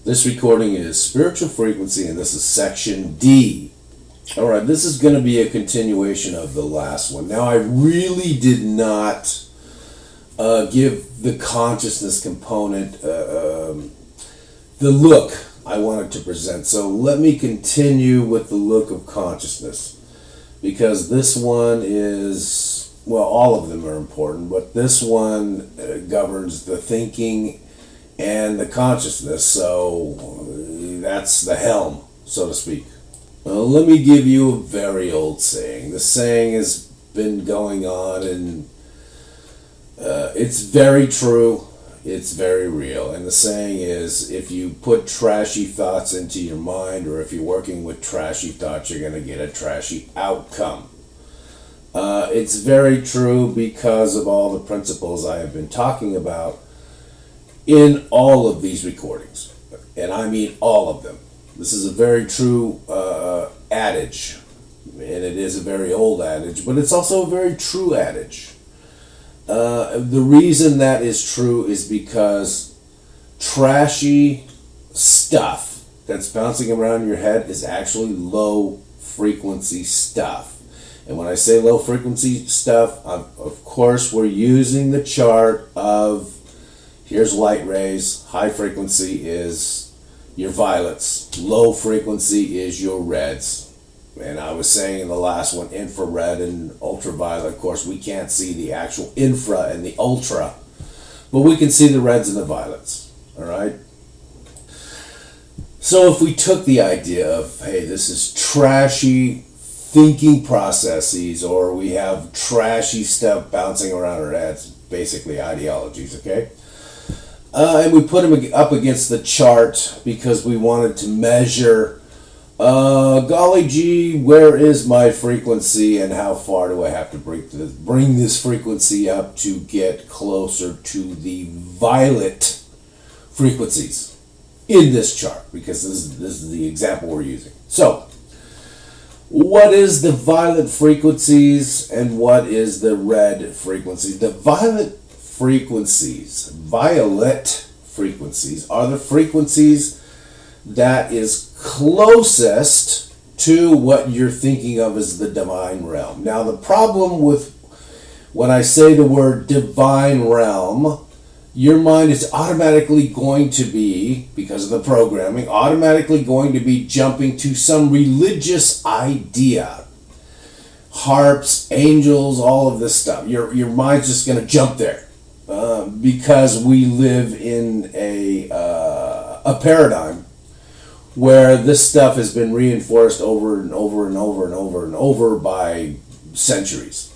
This recording is spiritual frequency, and this is section D. All right, this is going to be a continuation of the last one. Now, I really did not give the consciousness component the look I wanted to present. So let me continue with the look of consciousness, because this one is, well, all of them are important, but this one governs the thinking and the consciousness, so that's the helm, so to speak. Let me give you a very old saying. The saying has been going on, and it's very true, it's very real. And the saying is, if you put trashy thoughts into your mind, or if you're working with trashy thoughts, you're going to get a trashy outcome. It's very true because of all the principles I have been talking about in all of these recordings, and I mean all of them. This is a very true adage, and it is a very old adage, but it's also a very true adage. The reason that is true is because trashy stuff that's bouncing around your head is actually low frequency stuff. And when I say low frequency stuff, of course we're using the chart of, here's light rays, high frequency is your violets, low frequency is your reds. And I was saying in the last one, infrared and ultraviolet. Of course, we can't see the actual infra and the ultra, but we can see the reds and the violets, all right? So if we took the idea of, hey, this is trashy thinking processes, or we have trashy stuff bouncing around our heads, basically ideologies, okay? And we put them up against the chart because we wanted to measure, golly gee, where is my frequency and how far do I have to bring this frequency up to get closer to the violet frequencies in this chart, because this is the example we're using. So, what is the violet frequencies and what is the red frequencies? The violet frequencies are the frequencies that is closest to what you're thinking of as the divine realm. Now, the problem with when I say the word divine realm, your mind is automatically going to be, because of the programming, automatically going to be jumping to some religious idea. Harps, angels, all of this stuff. Your mind's just going to jump there. Because we live in a paradigm where this stuff has been reinforced over and over and over and over and over by centuries.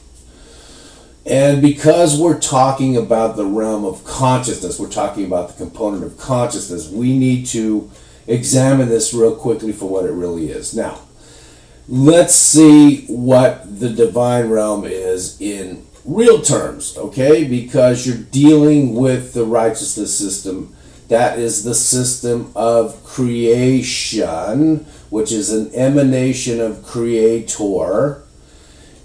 And because we're talking about the realm of consciousness, we're talking about the component of consciousness, we need to examine this real quickly for what it really is. Now, let's see what the divine realm is in real terms, okay? Because you're dealing with the righteousness system. That is the system of creation, which is an emanation of Creator.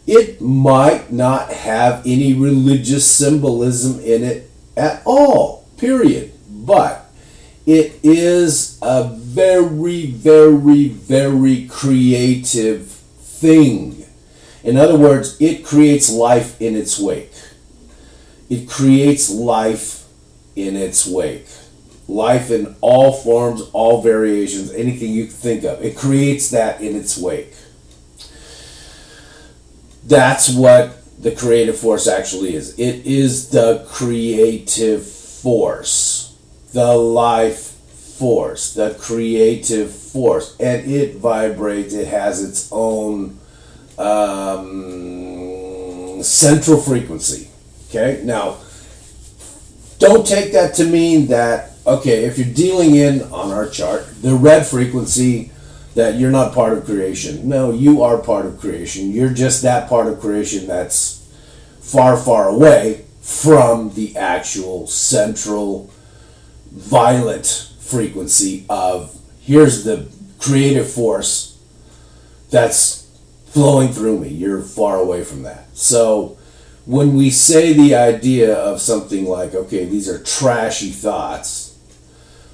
It might not have any religious symbolism in it at all, period. But it is a very, very, very creative thing. In other words, it creates life in its wake. It creates life in its wake. Life in all forms, all variations, anything you can think of. It creates that in its wake. That's what the creative force actually is. It is the creative force, the life force, the creative force. And it vibrates, it has its own central frequency. Okay, now don't take that to mean that, okay, if you're dealing in on our chart the red frequency, that you're not part of creation. No, you are part of creation. You're just that part of creation that's far, far away from the actual central violet frequency of, here's the creative force that's flowing through me. You're far away from that. So when we say the idea of something like, okay, these are trashy thoughts,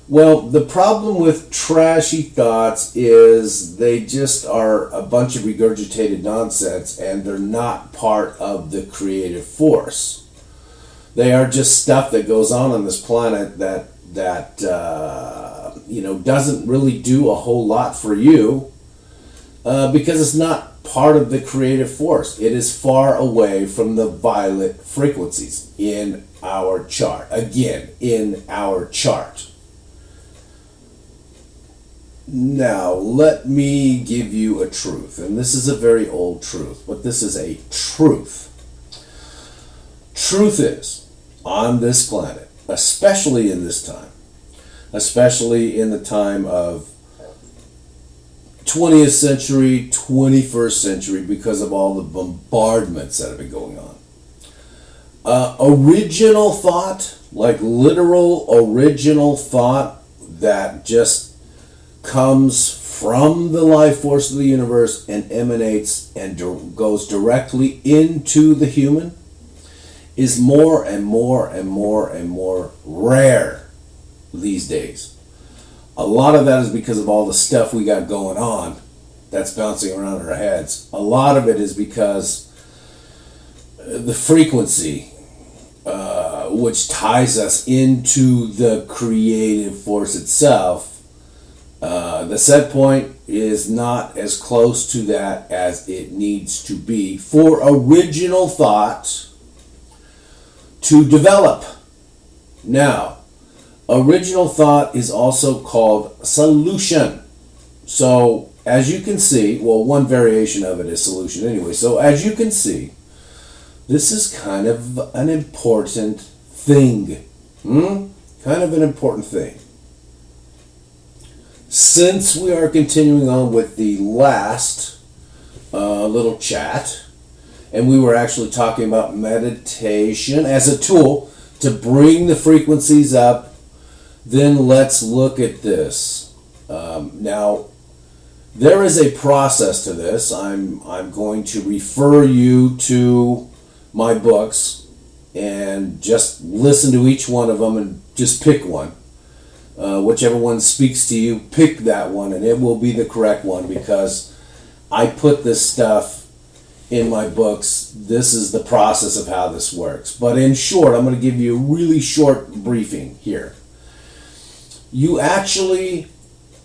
Well, the problem with trashy thoughts is they just are a bunch of regurgitated nonsense, and they're not part of the creative force. They are just stuff that goes on this planet that doesn't really do a whole lot for you because it's not part of the creative force. It is far away from the violet frequencies in our chart. Again, in our chart. Now, let me give you a truth, and this is a very old truth, but this is a truth. Truth is, on this planet, especially in this time, especially in the time of 20th century, 21st century, because of all the bombardments that have been going on. Original thought, like literal original thought that just comes from the life force of the universe and emanates and goes directly into the human, is more and more and more and more rare these days. A lot of that is because of all the stuff we got going on that's bouncing around our heads. A lot of it is because the frequency which ties us into the creative force itself, the set point is not as close to that as it needs to be for original thought to develop. Now, original thought is also called solution. So, as you can see, well, one variation of it is solution anyway. So, as you can see, this is kind of an important thing. Kind of an important thing. Since we are continuing on with the last little chat, and we were actually talking about meditation as a tool to bring the frequencies up, then let's look at this. Now, there is a process to this. I'm going to refer you to my books and just listen to each one of them and just pick one. Whichever one speaks to you, pick that one, and it will be the correct one because I put this stuff in my books. This is the process of how this works. But in short, I'm going to give you a really short briefing here. You actually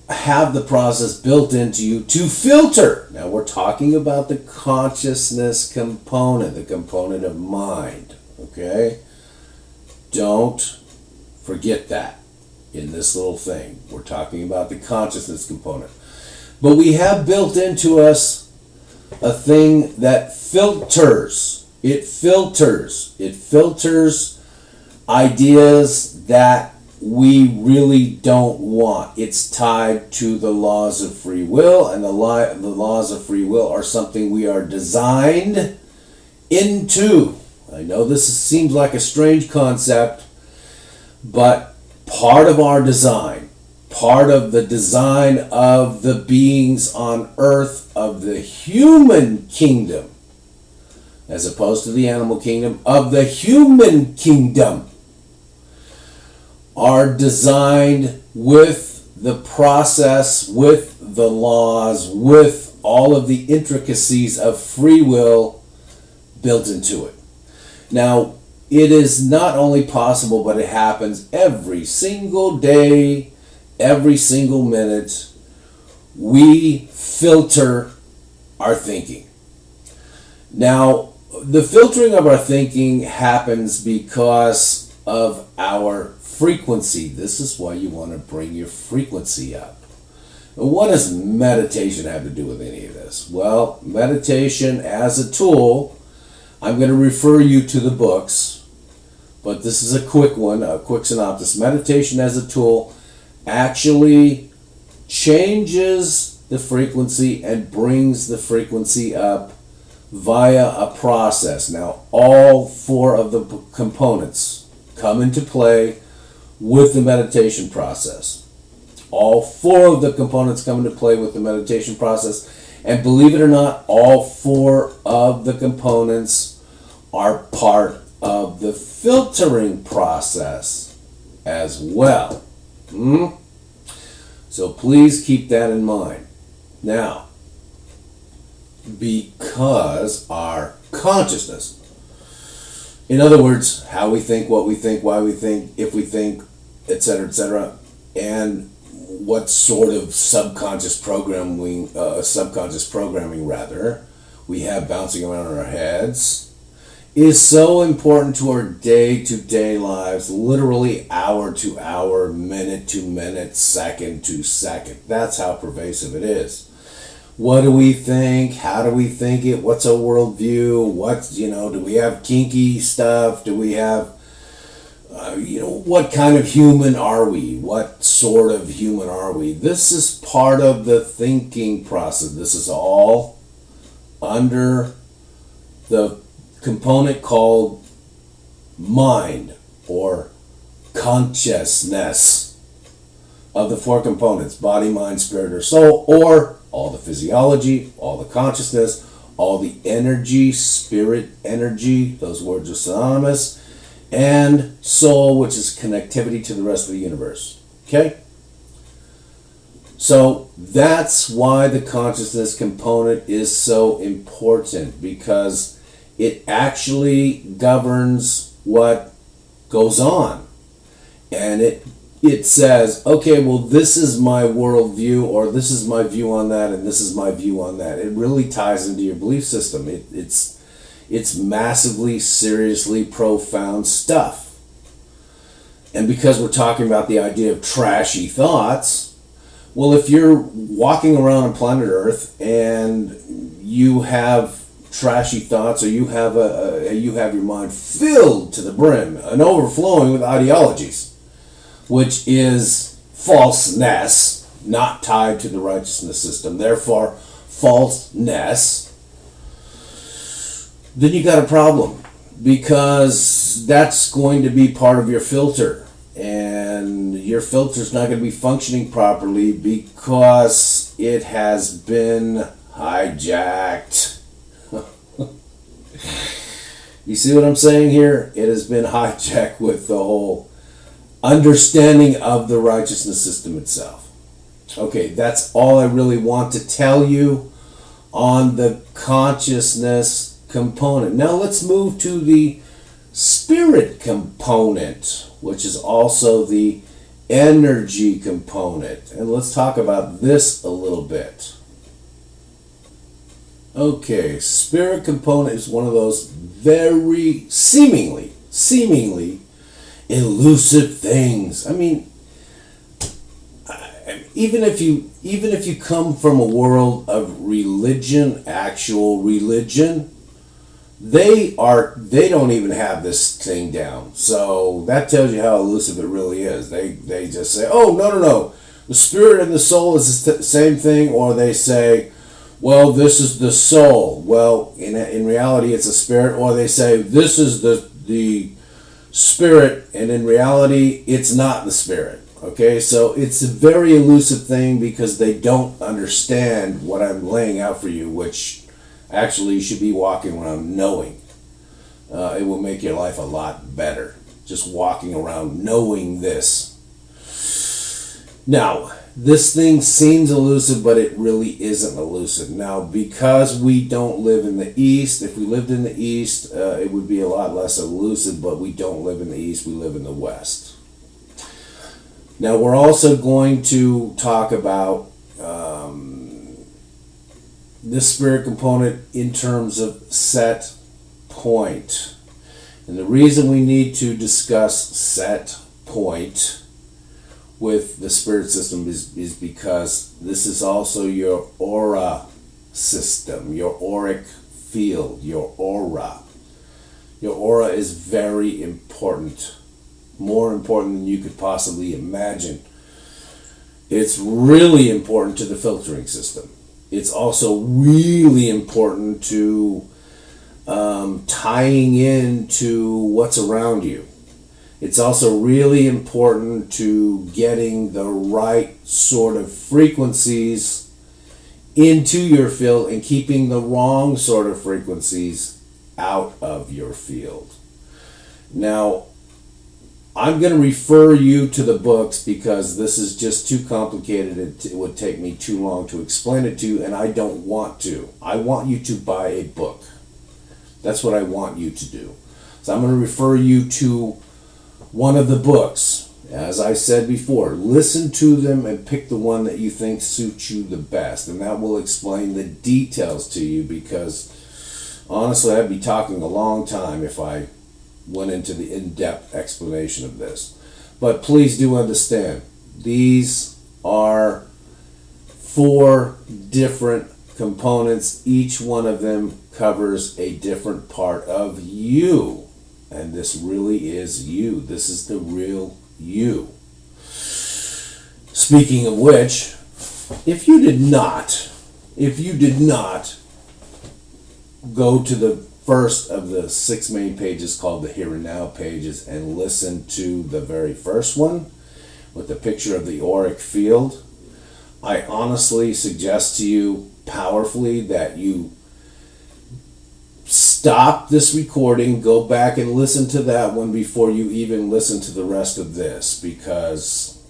have the process built into you to filter. Now we're talking about the consciousness component, the component of mind. Okay? Don't forget that. In this little thing, we're talking about the consciousness component. But we have built into us a thing that filters. It filters ideas that we really don't want. It's tied to the laws of free will, and the laws of free will are something we are designed into. I know this seems like a strange concept, but part of our design, part of the design of the beings on earth, of the human kingdom, as opposed to the animal kingdom, of the human kingdom, are designed with the process, with the laws, with all of the intricacies of free will built into it. Now, it is not only possible, but it happens every single day, every single minute. We filter our thinking. Now, the filtering of our thinking happens because of our frequency. This is why you want to bring your frequency up. What does meditation have to do with any of this? Well, meditation as a tool, I'm going to refer you to the books. But this is a quick one, a quick synopsis. Meditation as a tool actually changes the frequency and brings the frequency up via a process. Now, all four of the components come into play with the meditation process. All four of the components come into play with the meditation process. And believe it or not, all four of the components are part of the filtering process as well. So please keep that in mind. Now, because our consciousness, in other words, how we think, what we think, why we think, if we think, etc., and what sort of subconscious programming rather, we have bouncing around in our heads, is so important to our day-to-day lives, literally hour to hour, minute to minute, second to second. That's how pervasive it is. What do we think? How do we think it? What's our worldview? Do we have kinky stuff? Do we have, what kind of human are we? What sort of human are we? This is part of the thinking process. This is all under the component called mind or consciousness of the four components: body, mind, spirit, or soul, or all the physiology, all the consciousness, all the energy, spirit, energy, those words are synonymous, and soul, which is connectivity to the rest of the universe. Okay? So that's why the consciousness component is so important, because it actually governs what goes on. And it says, okay, well, this is my worldview, or this is my view on that, and this is my view on that. It really ties into your belief system. It's massively, seriously profound stuff. And because we're talking about the idea of trashy thoughts, well, if you're walking around on planet Earth and you have trashy thoughts, or you have your mind filled to the brim and overflowing with ideologies, which is falseness, not tied to the righteousness system, therefore falseness, then you got a problem, because that's going to be part of your filter, and your filter's not going to be functioning properly because it has been hijacked. You see what I'm saying here? It has been hijacked with the whole understanding of the righteousness system itself. Okay, that's all I really want to tell you on the consciousness component. Now let's move to the spirit component, which is also the energy component. And let's talk about this a little bit. Okay, spirit component is one of those very seemingly elusive things. I mean, even if you come from a world of religion, actual religion, they don't even have this thing down. So that tells you how elusive it really is. They just say, oh, no, the spirit and the soul is the same thing, or they say, well, this is the soul. Well, in reality, it's a spirit. Or they say, this is the spirit, and in reality, it's not the spirit. Okay, so it's a very elusive thing, because they don't understand what I'm laying out for you, which actually you should be walking around knowing. It will make your life a lot better, just walking around knowing this. Now, this thing seems elusive, but it really isn't elusive. Now, because we don't live in the East, if we lived in the East, it would be a lot less elusive, but we don't live in the East, we live in the West. Now, we're also going to talk about this spirit component in terms of set point. And the reason we need to discuss set point with the spirit system is because this is also your aura system, your auric field, your aura. Your aura is very important, more important than you could possibly imagine. It's really important to the filtering system. It's also really important to tying into what's around you. It's also really important to getting the right sort of frequencies into your field and keeping the wrong sort of frequencies out of your field. Now, I'm going to refer you to the books because this is just too complicated. It would take me too long to explain it to you, and I don't want to. I want you to buy a book. That's what I want you to do. So I'm going to refer you to one of the books. As I said before, listen to them and pick the one that you think suits you the best. And that will explain the details to you, because honestly, I'd be talking a long time if I went into the in-depth explanation of this. But please do understand, these are 4 different components. Each one of them covers a different part of you. And this really is you. This is the real you. Speaking of which, if you did not go to the first of the 6 main pages called the Here and Now pages and listen to the very first one with the picture of the auric field, I honestly suggest to you powerfully that you stop this recording, go back and listen to that one before you even listen to the rest of this, because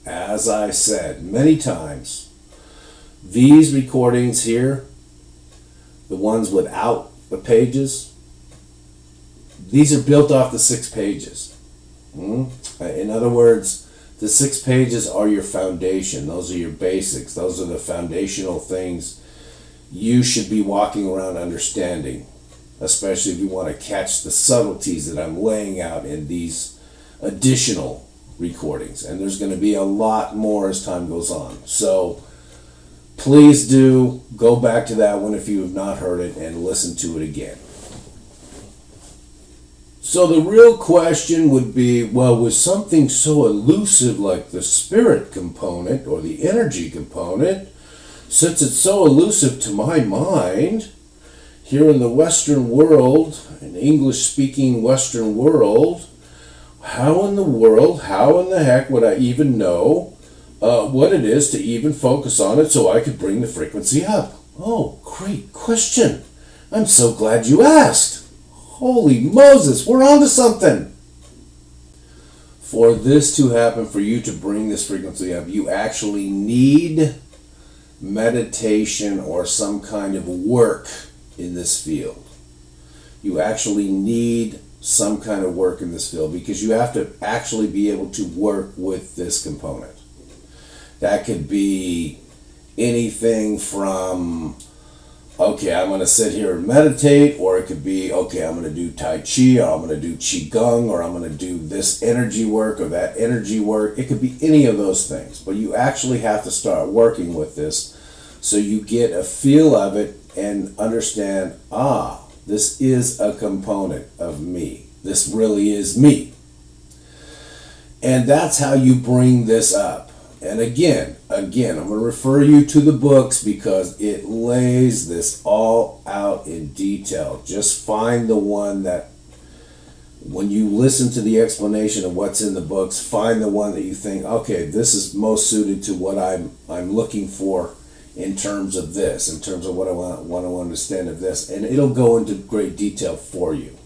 as I said many times, these recordings here, the ones without the pages, these are built off the 6 pages. In other words, the 6 pages are your foundation. Those are your basics. Those are the foundational things you should be walking around understanding, especially if you want to catch the subtleties that I'm laying out in these additional recordings. And there's going to be a lot more as time goes on. So please do go back to that one if you have not heard it and listen to it again. So the real question would be, well, with something so elusive like the spirit component or the energy component, since it's so elusive to my mind, here in the Western world, an English-speaking Western world, how in the heck would I even know what it is to even focus on it so I could bring the frequency up? Oh, great question. I'm so glad you asked. Holy Moses, we're on to something. For this to happen, for you to bring this frequency up, you actually need meditation or some kind of work in this field. You actually need some kind of work in this field because you have to actually be able to work with this component. That could be anything from, okay, I'm going to sit here and meditate, or it could be, okay, I'm going to do Tai Chi, or I'm going to do Qigong, or I'm going to do this energy work or that energy work. It could be any of those things, but you actually have to start working with this so you get a feel of it and understand, this is a component of me. This really is me. And that's how you bring this up. And again, I'm going to refer you to the books because it lays this all out in detail. Just find the one that, when you listen to the explanation of what's in the books, find the one that you think, okay, this is most suited to what I'm looking for in terms of this, in terms of what I want to understand of this. And it'll go into great detail for you.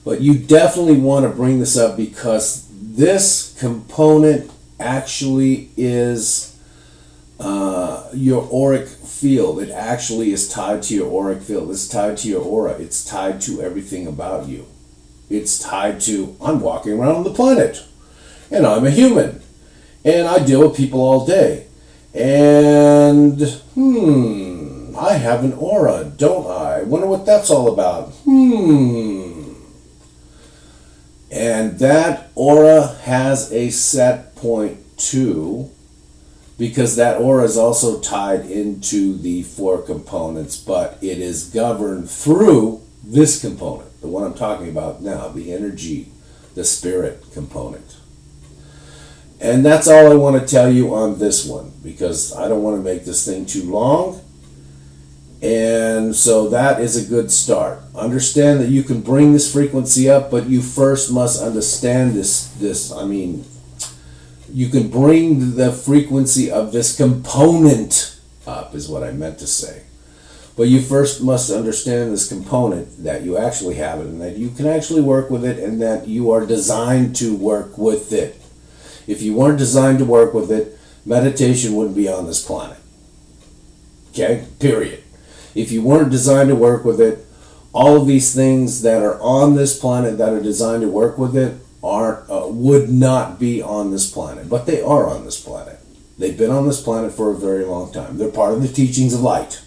But you definitely want to bring this up because this component actually is your auric field. It actually is tied to your auric field. It's tied to your aura. It's tied to everything about you. It's tied to, I'm walking around on the planet and I'm a human and I deal with people all day and I have an aura, don't I? Wonder what that's all about. And that aura has a set point too, because that aura is also tied into the 4 components, but it is governed through this component, the one I'm talking about now, the energy, the spirit component. And that's all I want to tell you on this one, because I don't want to make this thing too long. And so that is a good start. Understand that you can bring this frequency up, but you first must understand you can bring the frequency of this component up, is what I meant to say. But you first must understand this component, that you actually have it and that you can actually work with it and that you are designed to work with it. If you weren't designed to work with it, meditation wouldn't be on this planet. Okay? Period. If you weren't designed to work with it, all of these things that are on this planet that are designed to work with it would not be on this planet. But they are on this planet. They've been on this planet for a very long time. They're part of the teachings of light.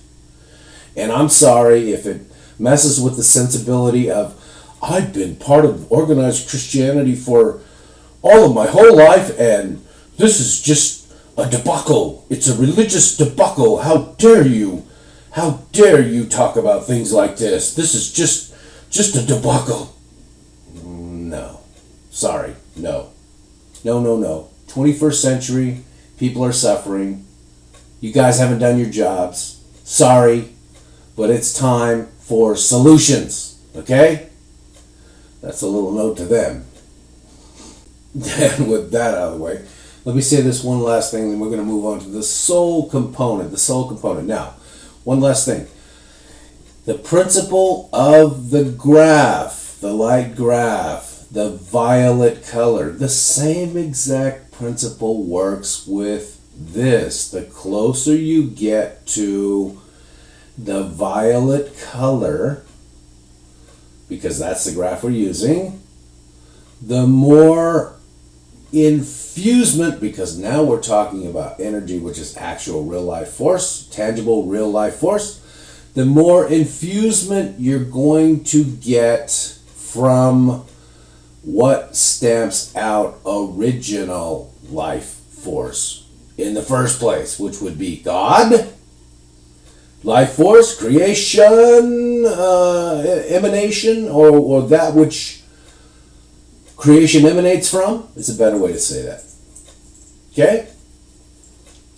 And I'm sorry if it messes with the sensibility of, I've been part of organized Christianity for all of my whole life, and this is just a debacle. It's a religious debacle. How dare you? How dare you talk about things like this? This is just a debacle. No. Sorry. No. No. 21st century, people are suffering. You guys haven't done your jobs. Sorry. But it's time for solutions, okay? That's a little note to them. And with that out of the way, let me say this one last thing, then we're going to move on to the soul component. The soul component. Now, one last thing. The principle of the graph, the light graph, the violet color, the same exact principle works with this. The closer you get to the violet color, because that's the graph we're using, the more infusement, because now we're talking about energy, which is actual real life force, tangible real life force, the more infusement you're going to get from what stamps out original life force in the first place, which would be God. Life force, creation, emanation, or that which creation emanates from is a better way to say that. Okay?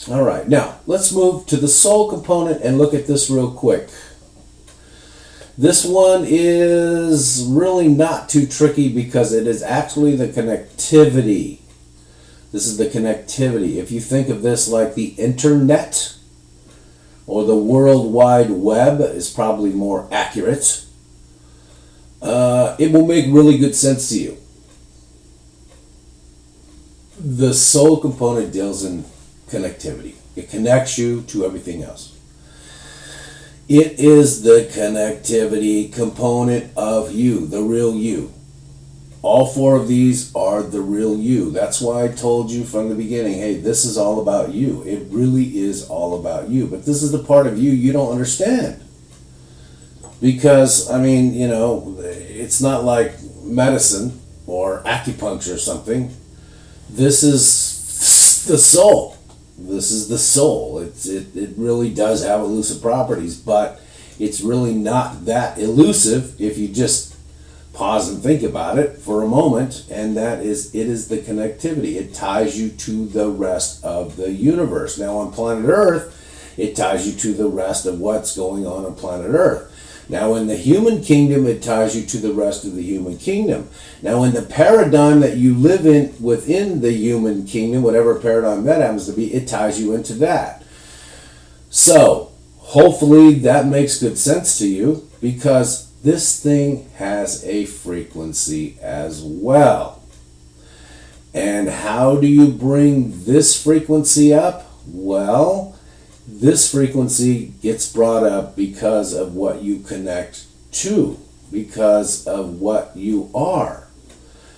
All right. Now, let's move to the soul component and look at this real quick. This one is really not too tricky because it is actually the connectivity. This is the connectivity. If you think of this like the internet, or the World Wide Web is probably more accurate, it will make really good sense to you. The soul component deals in connectivity. It connects you to everything else. It is the connectivity component of you, the real you. All four of these are the real you. That's why I told you from the beginning, hey, this is all about you. It really is all about you. But this is the part of you you don't understand. Because, I mean, you know, it's not like medicine or acupuncture or something. This is the soul. This is the soul. It really does have elusive properties, but it's really not that elusive if you just pause and think about it for a moment, and it is the connectivity. It ties you to the rest of the universe. Now on planet Earth, it ties you to the rest of what's going on planet Earth. Now in the human kingdom, it ties you to the rest of the human kingdom. Now in the paradigm that you live in within the human kingdom, whatever paradigm that happens to be, it ties you into that. So hopefully that makes good sense to you, because this thing has a frequency as well. And how do you bring this frequency up? Well, this frequency gets brought up because of what you connect to, because of what you are.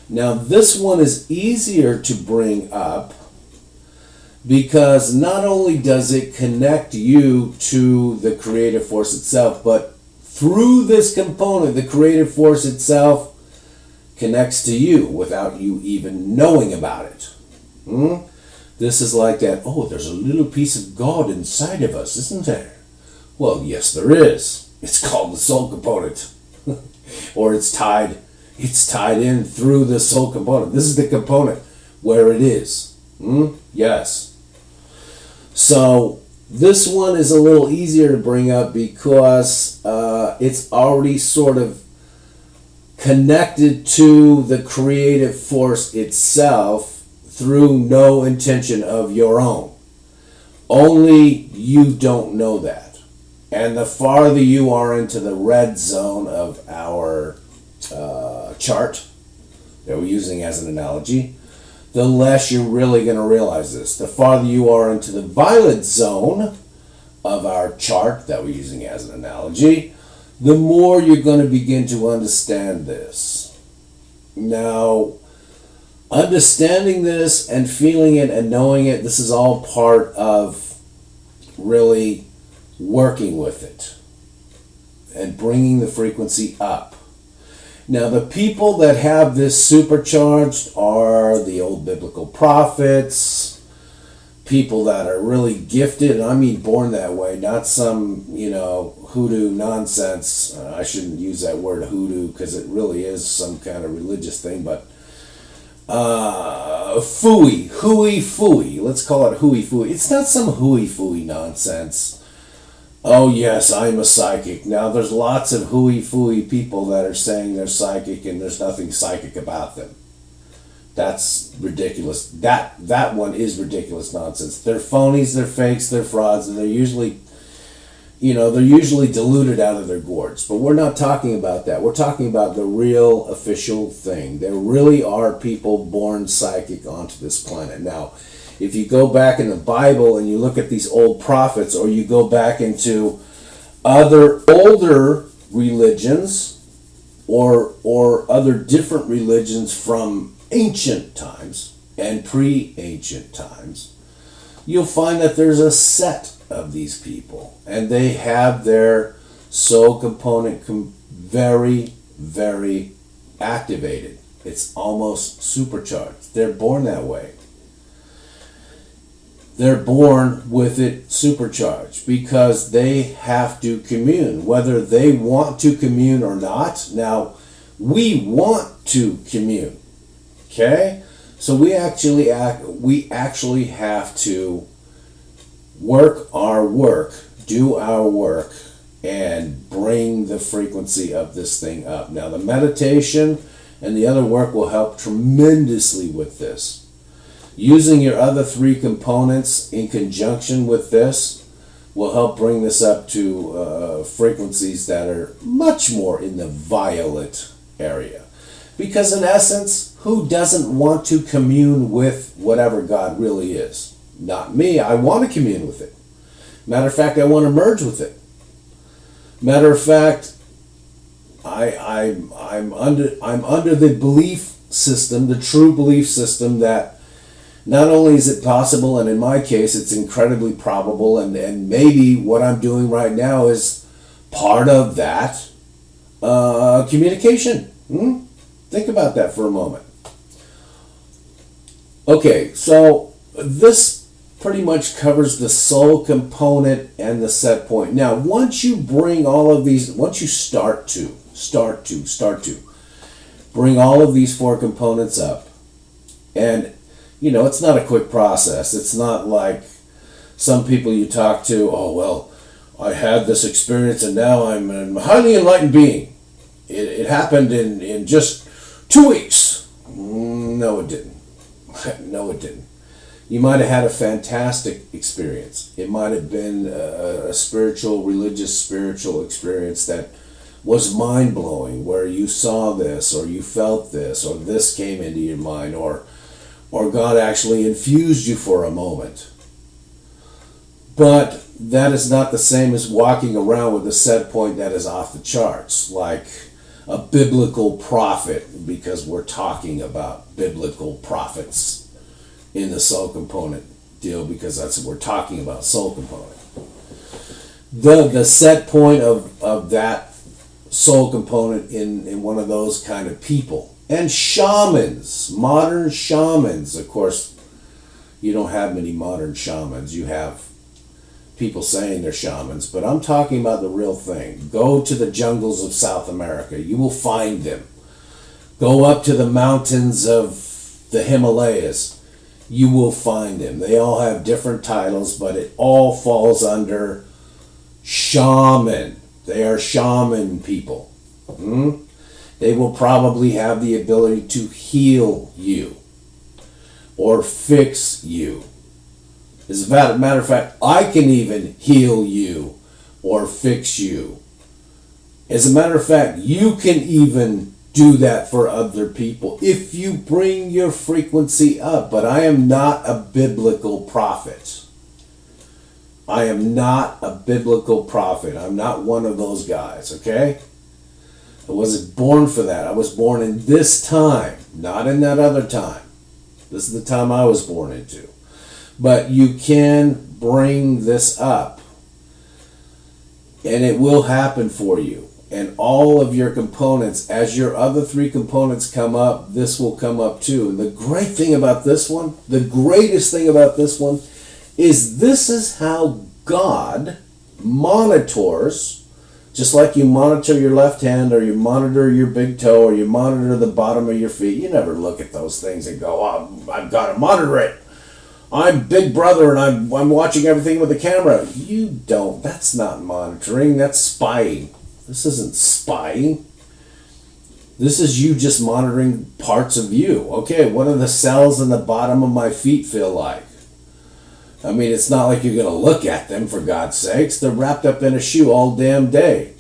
Now, this one is easier to bring up because not only does it connect you to the creative force itself, but through this component, the creative force itself connects to you without you even knowing about it. This is like that, oh, there's a little piece of God inside of us, isn't there? Well, yes, there is. It's called the soul component. Or it's tied in through the soul component. This is the component where it is. Yes. So this one is a little easier to bring up because it's already sort of connected to the creative force itself through no intention of your own. Only you don't know that. And the farther you are into the red zone of our chart that we're using as an analogy, the less you're really going to realize this. The farther you are into the violet zone of our chart that we're using as an analogy, the more you're going to begin to understand this. Now, understanding this and feeling it and knowing it, this is all part of really working with it and bringing the frequency up. Now, the people that have this supercharged are the old biblical prophets, people that are really gifted, and I mean born that way, not some, hoodoo nonsense. I shouldn't use that word hoodoo because it really is some kind of religious thing, but hooey, let's call it hooey. It's not some hooey nonsense. Oh yes, I'm a psychic. Now there's lots of hooey people that are saying they're psychic and there's nothing psychic about them. That's ridiculous. That one is ridiculous nonsense. They're phonies, they're fakes, they're frauds, and they're usually diluted out of their gourds. But we're not talking about that. We're talking about the real official thing. There really are people born psychic onto this planet. Now, if you go back in the Bible and you look at these old prophets, or you go back into other older religions or other different religions from ancient times and pre-ancient times, you'll find that there's a set of these people, and they have their soul component very, very activated. It's almost supercharged. They're born that way. They're born with it supercharged because they have to commune, whether they want to commune or not. Now, we want to commune, okay? So we actually have to work our work, do our work, and bring the frequency of this thing up. Now, the meditation and the other work will help tremendously with this. Using your other three components in conjunction with this will help bring this up to frequencies that are much more in the violet area. Because in essence, who doesn't want to commune with whatever God really is? Not me. I want to commune with it. Matter of fact, I want to merge with it. Matter of fact, I'm under the belief system, the true belief system, that not only is it possible, and in my case, it's incredibly probable, and maybe what I'm doing right now is part of that communication. Think about that for a moment. Okay, so this pretty much covers the soul component and the set point. Now, once you bring all of these, once you start to bring all of these four components up, and it's not a quick process. It's not like some people you talk to, oh, well, I had this experience and now I'm a highly enlightened being. It happened in just 2 weeks. No, it didn't. No, it didn't. You might have had a fantastic experience. It might have been a religious spiritual experience that was mind-blowing, where you saw this, or you felt this, or this came into your mind, or God actually infused you for a moment. But that is not the same as walking around with a set point that is off the charts, like a biblical prophet, because we're talking about biblical prophets in the soul component deal, because that's what we're talking about, soul component. The set point of that soul component in one of those kind of people. And shamans, modern shamans. Of course, you don't have many modern shamans. You have people saying they're shamans, but I'm talking about the real thing. Go to the jungles of South America. You will find them. Go up to the mountains of the Himalayas. You will find them. They all have different titles, but it all falls under shaman. They are shaman people. They will probably have the ability to heal you or fix you. As a matter of fact, I can even heal you or fix you. As a matter of fact, you can even do that for other people if you bring your frequency up. But I am not a biblical prophet. I am not a biblical prophet. I'm not one of those guys, okay? I wasn't born for that. I was born in this time, not in that other time. This is the time I was born into. But you can bring this up, and it will happen for you. And all of your components, as your other three components come up, this will come up too. And the great thing about this one, the greatest thing about this one, is this is how God monitors, just like you monitor your left hand, or you monitor your big toe, or you monitor the bottom of your feet. You never look at those things and go, oh, I've got to monitor it. I'm Big Brother and I'm watching everything with the camera. You don't. That's not monitoring. That's spying. This isn't spying. This is you just monitoring parts of you. Okay, what do the cells in the bottom of my feet feel like? I mean, it's not like you're going to look at them, for God's sakes. They're wrapped up in a shoe all damn day.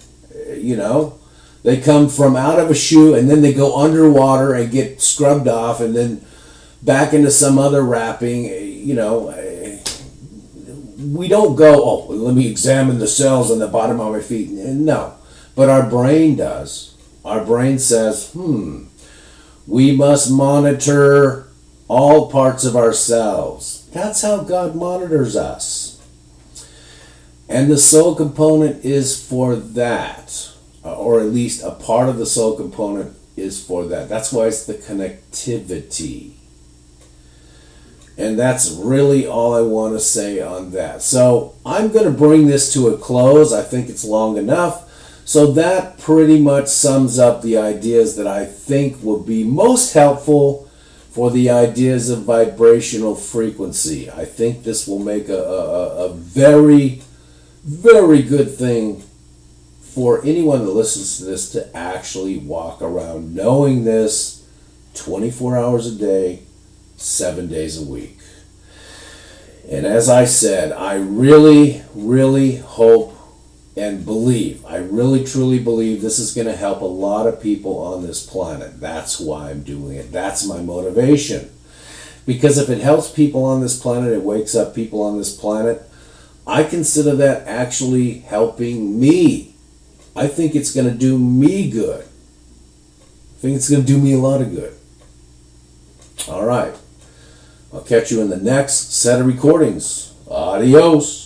You know, they come from out of a shoe and then they go underwater and get scrubbed off and then back into some other wrapping. You know, we don't go, oh, let me examine the cells on the bottom of my feet. No, but our brain does. Our brain says, we must monitor all parts of ourselves. That's how God monitors us. And the soul component is for that, or at least a part of the soul component is for that. That's why it's the connectivity. And that's really all I want to say on that. So I'm going to bring this to a close. I think it's long enough. So that pretty much sums up the ideas that I think will be most helpful for the ideas of vibrational frequency. I think this will make a very, very good thing for anyone that listens to this to actually walk around knowing this 24 hours a day, 7 days a week. And as I said, I really, really hope and believe, I really truly believe this is going to help a lot of people on this planet. That's why I'm doing it. That's my motivation. Because if it helps people on this planet, it wakes up people on this planet, I consider that actually helping me. I think it's going to do me good. I think it's going to do me a lot of good. All right. I'll catch you in the next set of recordings. Adios.